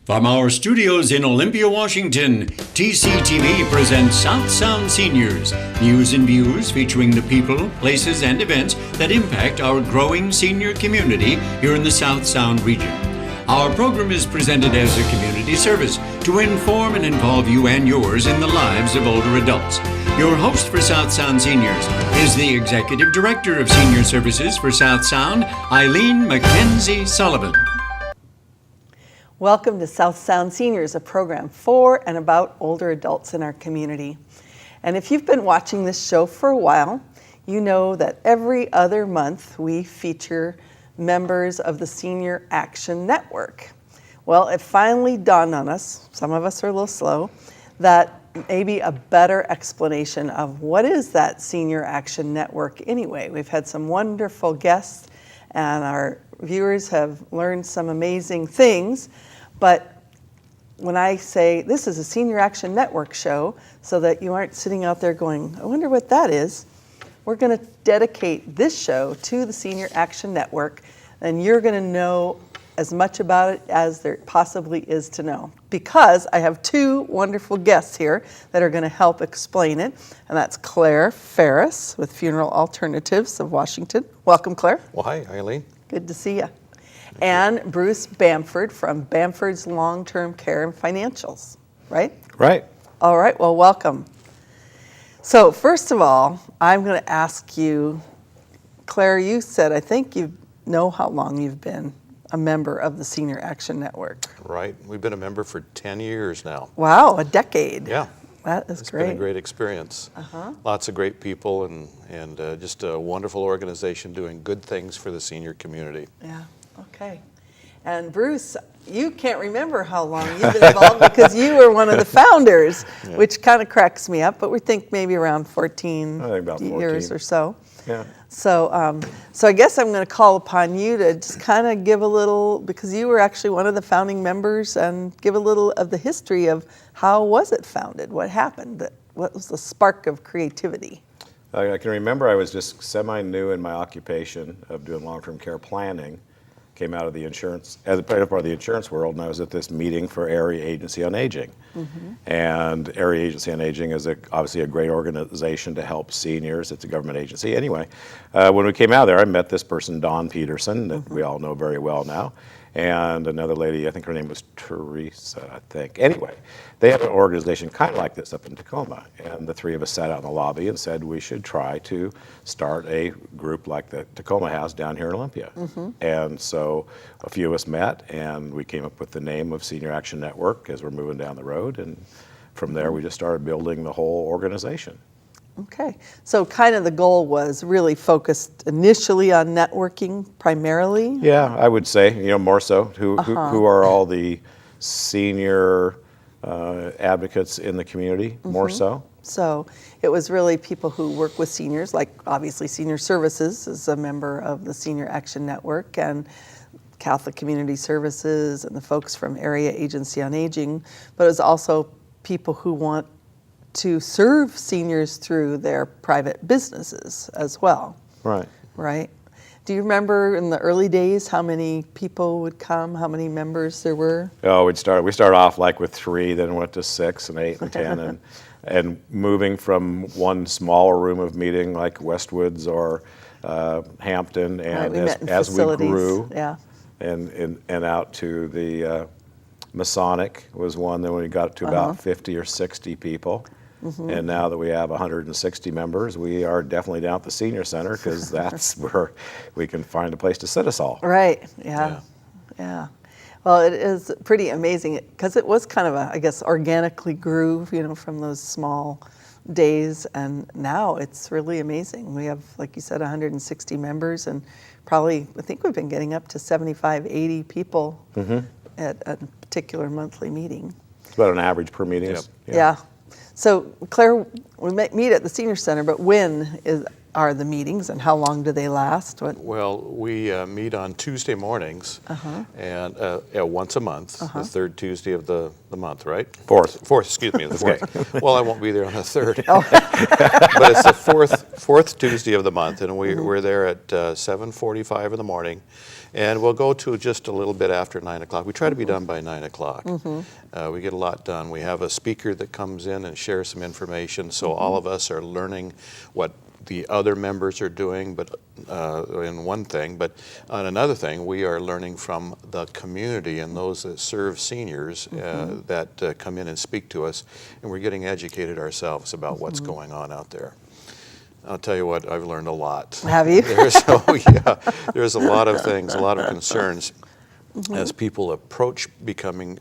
From our studios in Olympia, Washington, TCTV presents South Sound Seniors, news and views featuring the people, places, and events that impact our growing senior community here in the South Sound region. Our program is presented as a community service to inform and involve you and yours in the lives of older adults. Your host for South Sound Seniors is the Executive Director of Senior Services for South Sound, Eileen Mackenzie Sullivan. Welcome to South Sound Seniors, a program for and about older adults in our community. And if you've been watching this show for a while, you know that every other month we feature members of the Senior Action Network. Well, it finally dawned on us, some of us are a little slow, that maybe a better explanation of what is that Senior Action Network anyway. We've had some wonderful guests and our viewers have learned some amazing things. But when I say this is a Senior Action Network show, so that you aren't sitting out there going, I wonder what that is, we're going to dedicate this show to the Senior Action Network, and you're going to know as much about it as there possibly is to know. Because I have two wonderful guests here that are going to help explain it, and that's Claire Ferris with Funeral Alternatives of Washington. Welcome, Claire. Well, hi, Eileen. Good to see you. And Bruce Bamford from Bamford's Long-Term Care and Financials, right? Right. All right, well, welcome. So first of all, I'm going to ask you, Claire, you said, I think you know how long you've been a member of the Senior Action Network. Right. We've been a member for 10 years now. Wow, a decade. Yeah. That is great. It's been a great experience. Lots of great people and just a wonderful organization doing good things for the senior community. Yeah, okay. And Bruce, you can't remember how long you've been involved because you were one of the founders, which kind of cracks me up, but we think maybe around 14 I think about 14 years or so. Yeah. So, so I guess I'm going to call upon you to just kind of give a little, because you were actually one of the founding members, and give a little of the history of how was it founded, what happened, what was the spark of creativity? I can remember I was just semi-new in my occupation of doing long-term care planning. Came out of the insurance, as a part of the insurance world, and I was at this meeting for Area Agency on Aging. And Area Agency on Aging is obviously a great organization to help seniors. It's a government agency. Anyway, when we came out of there, I met this person, Dawn Peterson, that we all know very well now, and another lady, I think her name was Teresa, I think. Anyway, they have an organization kind of like this up in Tacoma, and the three of us sat out in the lobby and said we should try to start a group like the Tacoma has down here in Olympia. And so a few of us met, and we came up with the name of Senior Action Network as we're moving down the road, and from there we just started building the whole organization. Okay, so kind of the goal was really focused initially on networking primarily? Yeah, I would say, more so. Who are all the senior advocates in the community, more so? So it was really people who work with seniors, like obviously Senior Services is a member of the Senior Action Network, and Catholic Community Services and the folks from Area Agency on Aging, but it was also people who want to serve seniors through their private businesses as well. Right. Right? Do you remember in the early days how many people would come, how many members there were? Oh, we started off like with 3, then went to 6 and 8 and 10, and moving from one smaller room of meeting like Westwoods or Hampton, and as we grew, and out to the Masonic was one. Then we got to about 50 or 60 people. And now that we have 160 members, we are definitely down at the senior center because that's where we can find a place to sit us all. Right, yeah. Well, it is pretty amazing because it was kind of I guess, organically grew, from those small days, and now it's really amazing. We have, like you said, 160 members, and probably, I think we've been getting up to 75, 80 people at a particular monthly meeting. It's about an average per meeting. Yeah. So, Claire, we meet at the Senior Center, but when are the meetings, and how long do they last? Well, we meet on Tuesday mornings, and once a month, the third Tuesday of the month, right? Fourth, excuse me, the fourth. Well, I won't be there on the third. But it's the fourth Tuesday of the month, and we're there at 7:45 in the morning, and we'll go to just a little bit after 9 o'clock. We try to be done by 9 o'clock. We get a lot done. We have a speaker that comes in and shares some information, so all of us are learning what the other members are doing, but in one thing, but on another thing, we are learning from the community and those that serve seniors that come in and speak to us, and we're getting educated ourselves about what's going on out there. I'll tell you what, I've learned a lot. Have you? There's a lot of things, a lot of concerns as people approach becoming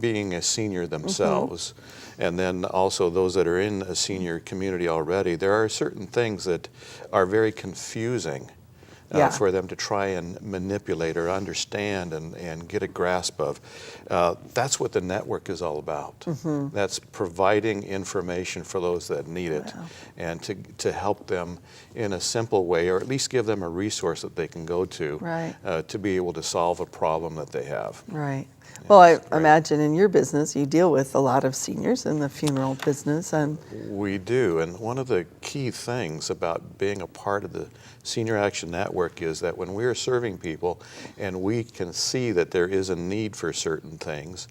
being a senior themselves. And then also those that are in a senior community already, there are certain things that are very confusing for them to try and manipulate or understand and get a grasp of. That's what the network is all about. That's providing information for those that need it, and to help them in a simple way, or at least give them a resource that they can go to to be able to solve a problem that they have. Right. Well, I imagine in your business you deal with a lot of seniors in the funeral business. And we do, and one of the key things about being a part of the Senior Action Network is that when we're serving people and we can see that there is a need for certain things,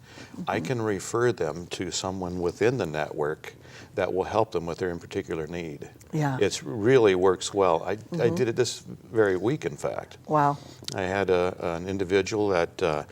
I can refer them to someone within the network that will help them with their particular need. Yeah. It really works well. I did it this very week, in fact. Wow. I had an individual that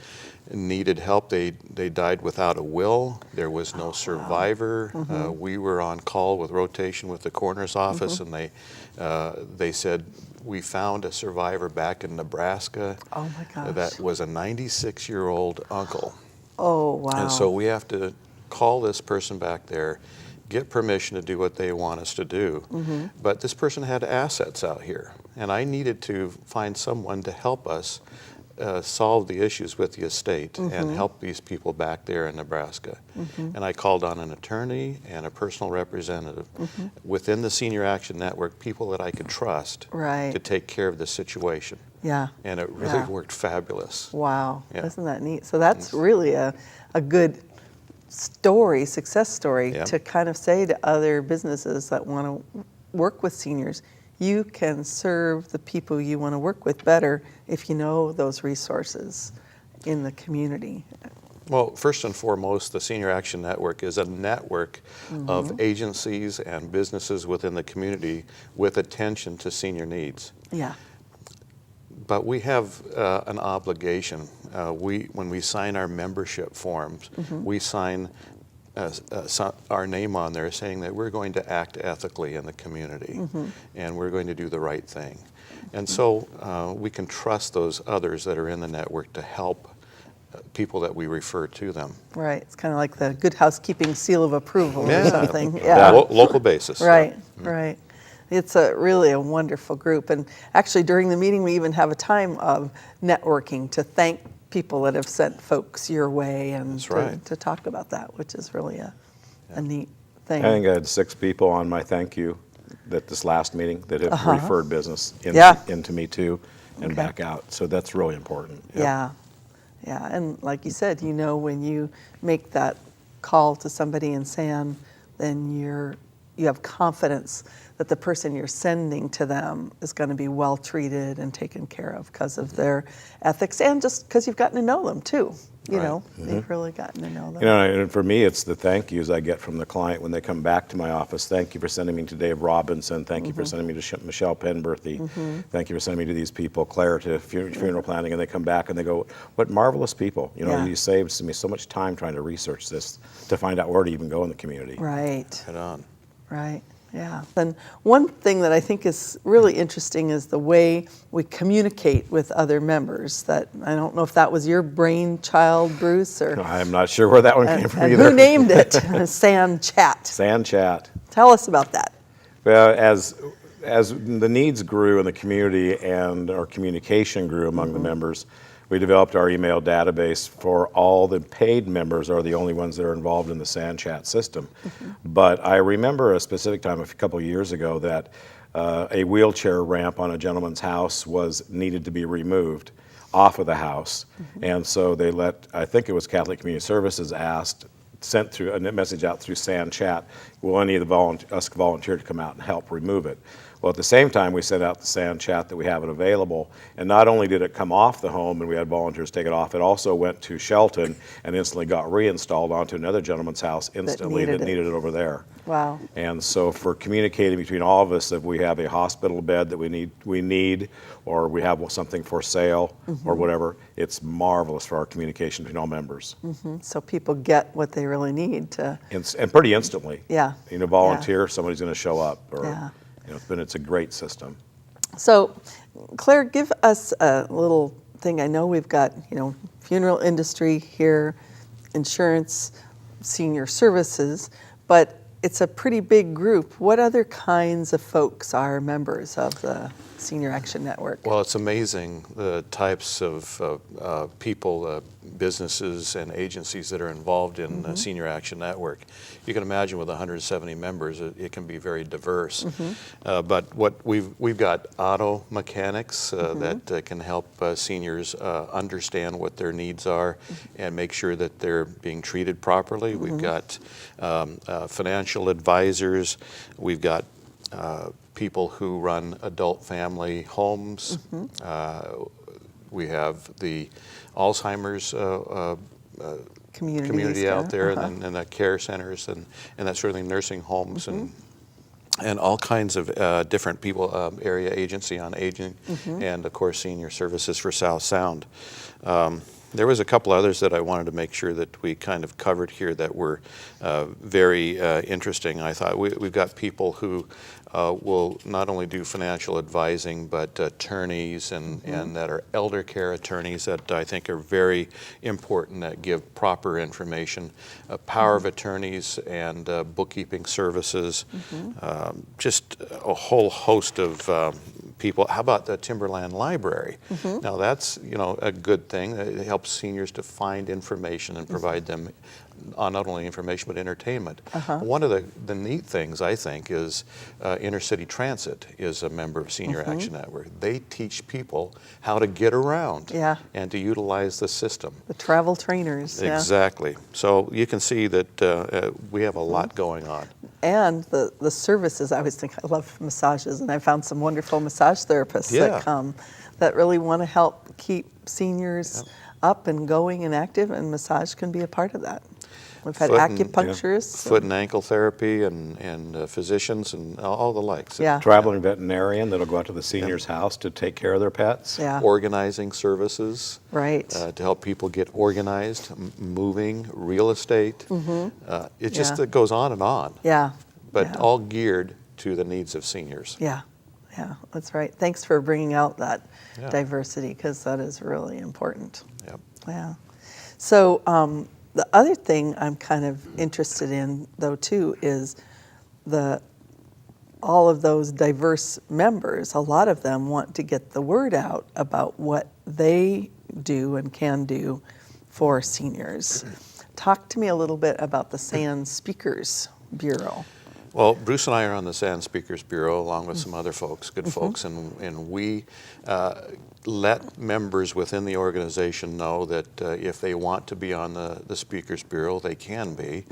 needed help. They died without a will. There was no survivor. We were on call with rotation with the coroner's office, and they said, we found a survivor back in Nebraska. Oh my gosh. That was a 96-year-old uncle. Oh, wow. And so we have to call this person back there, get permission to do what they want us to do. But this person had assets out here, and I needed to find someone to help us solve the issues with the estate and help these people back there in Nebraska. And I called on an attorney and a personal representative within the Senior Action Network, people that I could trust to take care of the situation. Yeah. And it really worked fabulous. Wow. Yeah. Isn't that neat? So that's really a good story, success story, to kind of say to other businesses that want to work with seniors, you can serve the people you want to work with better if you know those resources in the community. Well, first and foremost, the Senior Action Network is a network of agencies and businesses within the community with attention to senior needs. Yeah. But we have an obligation. When we sign our membership forms, we sign our name on there saying that we're going to act ethically in the community and we're going to do the right thing. And so we can trust those others that are in the network to help people that we refer to them. Right. It's kind of like the Good Housekeeping seal of approval or something. Local basis. Right, right. It's really a wonderful group. And actually during the meeting we even have a time of networking to thank people that have sent folks your way and to talk about that, which is really a neat thing. I think I had 6 people on my thank you at this last meeting that have referred business into me too and back out. So that's really important. Yeah. And like you said, you know, when you make that call to somebody in SAN, then you have confidence that the person you're sending to them is going to be well treated and taken care of because of their ethics and just because you've gotten to know them too. You know, you've really gotten to know them. You know, and for me, it's the thank yous I get from the client when they come back to my office. Thank you for sending me to Dave Robinson. Thank you for sending me to Michelle Penberthy. Thank you for sending me to these people, Claire to funeral planning. And they come back and they go, what marvelous people. You know, you saved me so much time trying to research this to find out where to even go in the community. Right. Head on. Right. Yeah. And one thing that I think is really interesting is the way we communicate with other members. That I don't know if that was your brainchild, Bruce, or I'm not sure where that one came from either. Who named it? SAN Chat. SAN Chat. Tell us about that. Well, as the needs grew in the community and our communication grew among the members, We developed our email database for all the paid members are the only ones that are involved in the Sand Chat system. But I remember a specific time a couple of years ago that a wheelchair ramp on a gentleman's house needed to be removed off of the house. And so they I think it was Catholic Community Services sent through a message out through Sand Chat, will any of us volunteer to come out and help remove it? Well, at the same time, we sent out the Sand Chat that we have it available, and not only did it come off the home and we had volunteers take it off, it also went to Shelton and instantly got reinstalled onto another gentleman's house instantly that needed it over there. Wow. And so for communicating between all of us, if we have a hospital bed that we need, or we have something for sale or whatever, it's marvelous for our communication between all members. So people get what they really need to. And pretty instantly. Yeah. Volunteer, somebody's going to show up. Or, Yeah. It's a great system. So, Claire, give us a little thing. I know we've got, funeral industry here, insurance, senior services, but it's a pretty big group. What other kinds of folks are members of the Senior Action Network? Well, it's amazing the types of people, businesses, and agencies that are involved in the Senior Action Network. You can imagine with 170 members, it can be very diverse. But what we've got auto mechanics that can help seniors understand what their needs are and make sure that they're being treated properly. We've got financial advisors. We've got people who run adult family homes. We have the Alzheimer's community out there, and the care centers, and that certainly nursing homes, and all kinds of different people, area agency on aging, and of course senior services for South Sound. There was a couple others that I wanted to make sure that we kind of covered here that were very interesting. I thought we've got people who will not only do financial advising, but attorneys and that are elder care attorneys that I think are very important, that give proper information, power of attorneys and bookkeeping services, just a whole host of people. How about the Timberland Library? Now that's a good thing. It helps seniors to find information and provide them not only information but entertainment. One of the neat things I think is Intercity Transit is a member of Senior Action Network. They teach people how to get around and to utilize the system. The travel trainers. Exactly. So you can see that we have a lot going on. And the services, I always think I love massages, and I found some wonderful massage therapists that come that really want to help keep seniors up and going and active, and massage can be a part of that. We've had acupuncturists. Foot and ankle therapy and physicians and all the likes. Traveling veterinarian that'll go out to the senior's house to take care of their pets. Organizing services. Right. To help people get organized, moving, real estate. It just it goes on and on. But all geared to the needs of seniors. Yeah, that's right. Thanks for bringing out that diversity, because that is really important. So the other thing I'm kind of interested in, though, too, is all of those diverse members. A lot of them want to get the word out about what they do and can do for seniors. Talk to me a little bit about the SAN Speakers Bureau. Well, Bruce and I are on the SAN Speakers Bureau along with some other folks, good folks, and we let members within the organization know that if they want to be on the Speakers Bureau, they can be.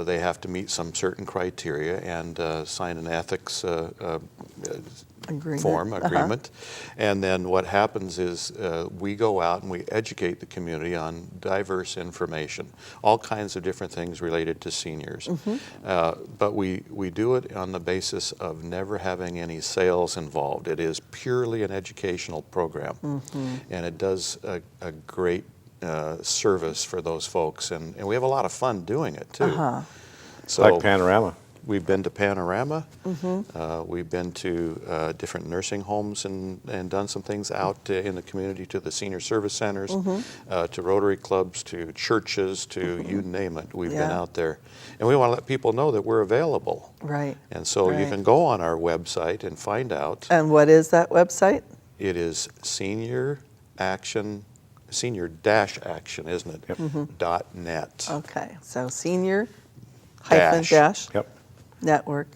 They have to meet some certain criteria and sign an ethics agreement. And then what happens is we go out and we educate the community on diverse information, all kinds of different things related to seniors. But we do it on the basis of never having any sales involved. It is purely an educational program, and it does a great service for those folks, and we have a lot of fun doing it too. So, like Panorama. We've been to Panorama. We've been to different nursing homes and done some things out in the community, to the senior service centers, to Rotary clubs, to churches, to you name it. We've been out there. And we want to let people know that we're available. Right. And so you can go on our website and find out. And what is that website? It is Senior Action senior-action, isn't it? Yep. .net. Okay, so senior hyphen dash Yep. network.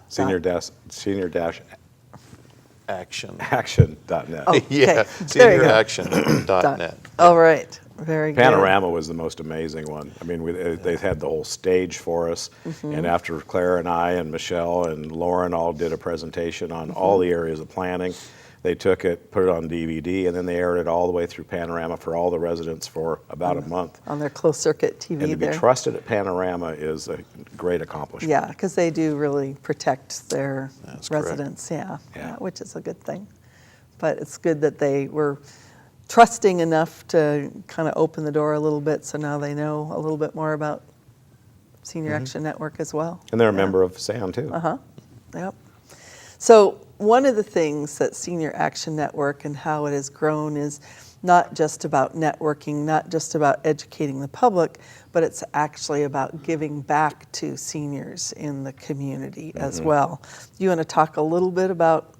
Senior-action.net. Action. Oh, Yeah, okay. There you go. senior-action.net. All right, very good. Panorama was the most amazing one. I mean, they had the whole stage for us, and after Claire and I and Michelle and Lauren all did a presentation on all the areas of planning, they took it, put it on DVD, and then they aired it all the way through Panorama for all the residents for about a month. On their closed circuit TV And to be there. trusted at Panorama is a great accomplishment. Yeah, because they do really protect their That's correct. residents, yeah, Yeah. which is a good thing. But it's good that they were trusting enough to kind of open the door a little bit, so now they know a little bit more about Senior Action Network as well. And they're a Yeah. member of SAM too. Yep. So one of the things that Senior Action Network and how it has grown is not just about networking, not just about educating the public, but it's actually about giving back to seniors in the community as well. Do you want to talk a little bit about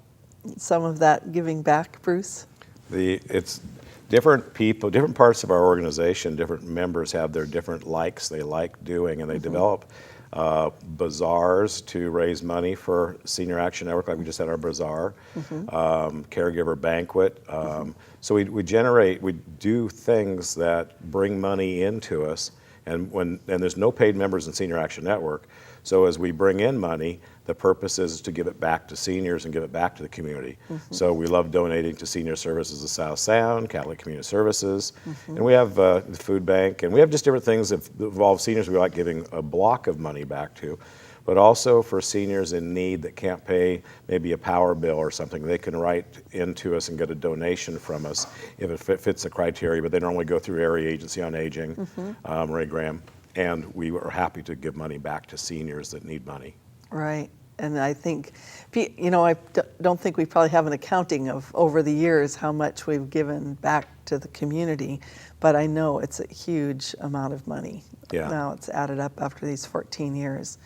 some of that giving back, Bruce? It's different people, different parts of our organization, different members have their different likes they like doing, and they develop bazaars to raise money for Senior Action Network, like we just had our bazaar, Caregiver Banquet. So we do things that bring money into us, and there's no paid members in Senior Action Network. So as we bring in money, the purpose is to give it back to seniors and give it back to the community. So we love donating to Senior Services of South Sound, Catholic Community Services, and we have the food bank, and we have just different things that involve seniors we like giving a block of money back to. But also for seniors in need that can't pay maybe a power bill or something, they can write into us and get a donation from us if it fits the criteria, but they normally go through Area Agency on Aging, Ray Graham, and we are happy to give money back to seniors that need money. Right. And I think, I don't think we probably have an accounting of over the years how much we've given back to the community, but I know it's a huge amount of money. Yeah. Now it's added up after these 14 years.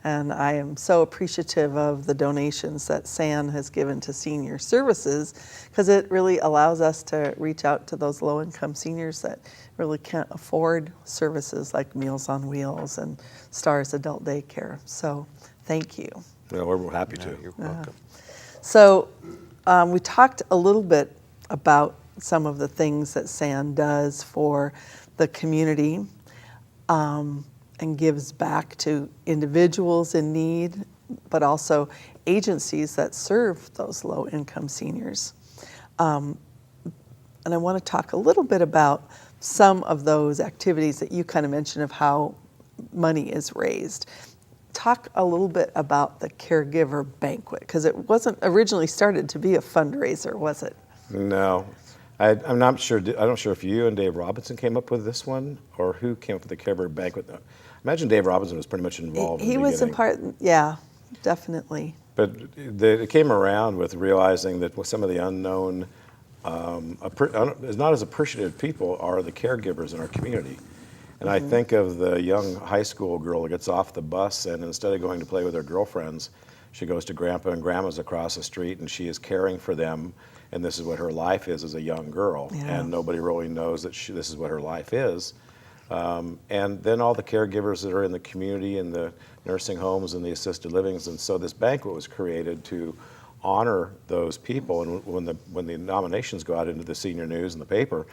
And I am so appreciative of the donations that SAN has given to Senior Services, because it really allows us to reach out to those low-income seniors that really can't afford services like Meals on Wheels and Stars Adult Daycare. So thank you. Well, we're happy to. You're welcome. So we talked a little bit about some of the things that SAN does for the community and gives back to individuals in need, but also agencies that serve those low-income seniors. And I want to talk a little bit about some of those activities that you kind of mentioned of how money is raised. Talk a little bit about the Caregiver Banquet, because it wasn't originally started to be a fundraiser, was it? No. I'm not sure. I'm not sure if you and Dave Robinson came up with this one, or who came up with the Caregiver Banquet. Imagine Dave Robinson was pretty much involved. He in the was a beginning. part, yeah, definitely. But it came around with realizing that some of the unknown, not as appreciative people are the caregivers in our community. And I think of the young high school girl that gets off the bus, and instead of going to play with her girlfriends, she goes to Grandpa and Grandma's across the street, and she is caring for them. And this is what her life is as a young girl. Yeah. And nobody really knows that this is what her life is. And then all the caregivers that are in the community and the nursing homes and the assisted livings. And so this banquet was created to honor those people. And when the nominations go out into the senior news and the paper,